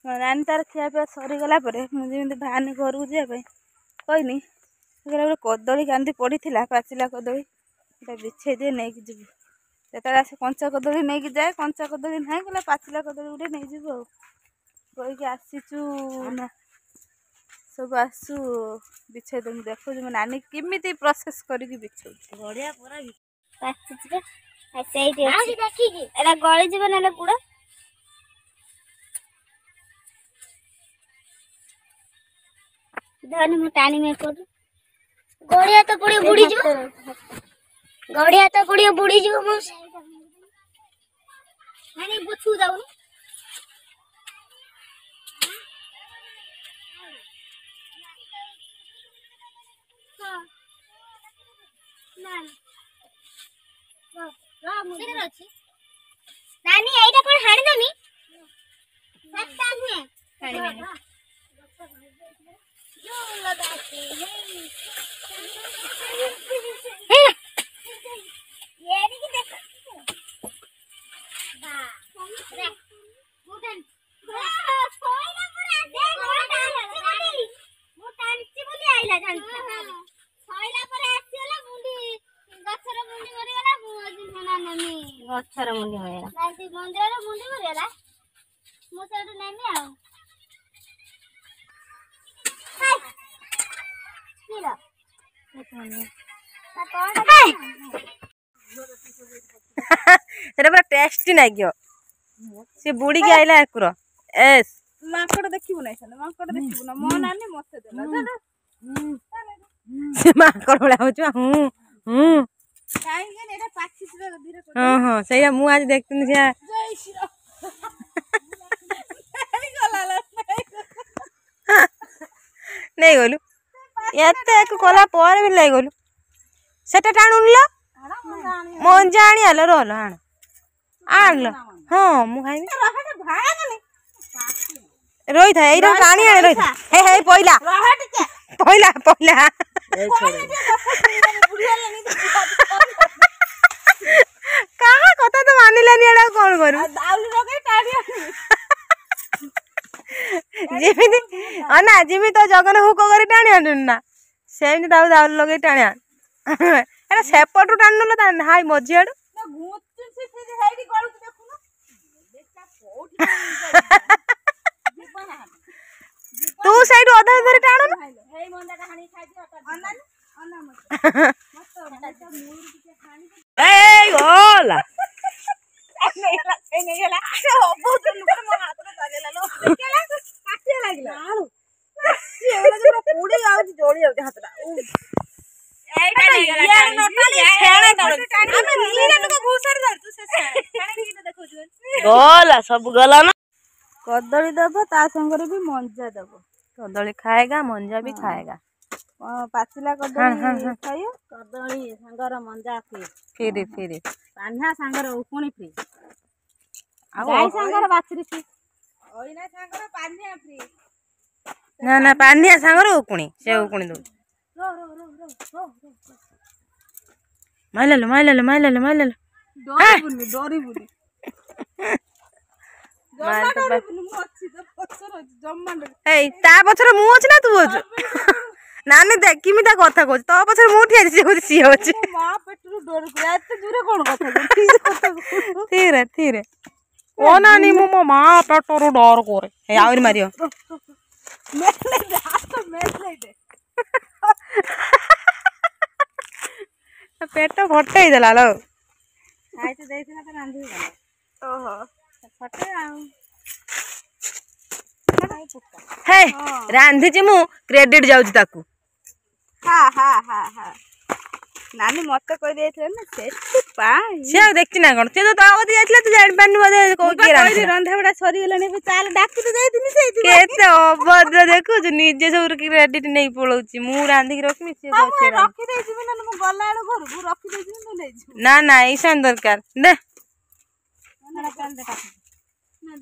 नानी तार खियापिया सरीगला मुझे भानी घर को जावाई कहनी गोटे कदली कांदी पड़ी पाचिला कदली बिछे दिए नहीं कि जीव जो आसे कंचा कदली नहीं कि जाए कंचा कदली ना कहला पाचिला कदली गोटे नहीं जीव कहीकि आसीचु ना सब आसु बिछे दे देखो मो नानी केमी प्रोसेस करके बिछौ बढ़िया पूरा गली जीव ना पूरा धनी मु टाणी में पड़ गड़िया तो पड़ी बुड़ी जो गड़िया तो पड़ी बुड़ी जो मु नानी बुछु जाऊ हां नानी एटा कोन हाणी दमी सत्ता हुए हाणी में जो लगाते हैं ये नहीं कि देखो वाह रे मुटन सोइना पूरा दे मुटांची बोली आइला जान सोइला पर आसीला मुंडी गछर मुंडी मरिगला मुना नमी गछर मुंडी मरिगला नांती मंदिर मुंडी मरिगला मु सेडु नमी आ पूरा टेस्टी नागियो से बुड़ी के आइला एकुर एस माकड़ देखिबु नै छन माकड़ देखिबु ना मो नानी मते देला से माकड़ होला होछु काहे के एटा पाछी से धीरे कर हां हां सही मु आज देखतिन से जय श्री राम नहीं गलु एते एक कला पर भी ले गलु सेटा टाणुन लो मंजा आनी आलो रोलो आन लो हां मु खाई रोई था एरा टाणी आने रोई था हे पहिला पहिला पहिला कहा कथा तो मानिलानी एडा कोन करू दाउली लगे टाणी जेमिति अना जेमि तो जगन हुक करे टाणी आनुन ना सेमि दाउ दाउ लगे टाणी आन एटा सेपटु टाणनुलो ता हाय मझियाडु ना घुच्चु से हेडी गळु देखुनो बेटा कोठी जीवन तू साइड अधा धरे टाणन हे मंदा कहानी खाइ दियो अना अना मत मत मूर के खानी ए गोला नहीं गला बहुत नुकर मो हाथ में धरेला लो केला काटे लागला आलू एला जो पूड़ी आउची जोड़ी आउची हाथरा एटा नहीं गला ये नोटाली छेणे दल हम नीला को घुसर दल तू से छेणे की देखो जो गोला सब गला ना कदली दबो ता संगरे भी मंजा दबो कदली खाएगा मंजा भी खाएगा पाचिला कदली खाइयो कदली संगर मंजा फ्री फ्री पान्हा संगर उकुणी फ्री गाय संगर बाछरी फ्री ओइना संगर पान्हा फ्री ना ना पानिया संगर उकुणी से उकुणी दो रो रो रो रो रो माइलल डोरी बुनी ता पछरे मु अछि ना तू अछि नानी देख किमि ता कथा कहछ तो पछरे मु ठिया से कहछ सी अछि मां पेटरू डोर गुया एते जुरे कोन कथा धीरे धीरे ओ नानी मो मां पेटरू डर करे हे आउरी मारियो मेले हाथ मेले दे पेट फटई देला लो खाइ तो देथिना त रांधी गला ओहो फटे आउ हे रांधी जी मु क्रेडिट जाउची ताकू हां हां हां हां नानी मते कहि देथिले ना सेठी पाई से देखछि ना कोन से तो आवती जाइतले तू जानि पानी बदे को के रांधी रंधा बडा सरी गेलानी बे चाल डाकी तो देथिनी सेठी केते अभद्र देखु जो निजे सब क्रेडिट नहीं पळौची मु रांधी के रखमी से बसे रखी दे जिबी ना मु गला एड़ घर को रखी दे जिबी तो ले जी ना ना ऐसा दरकार दे ना कान दे काट ना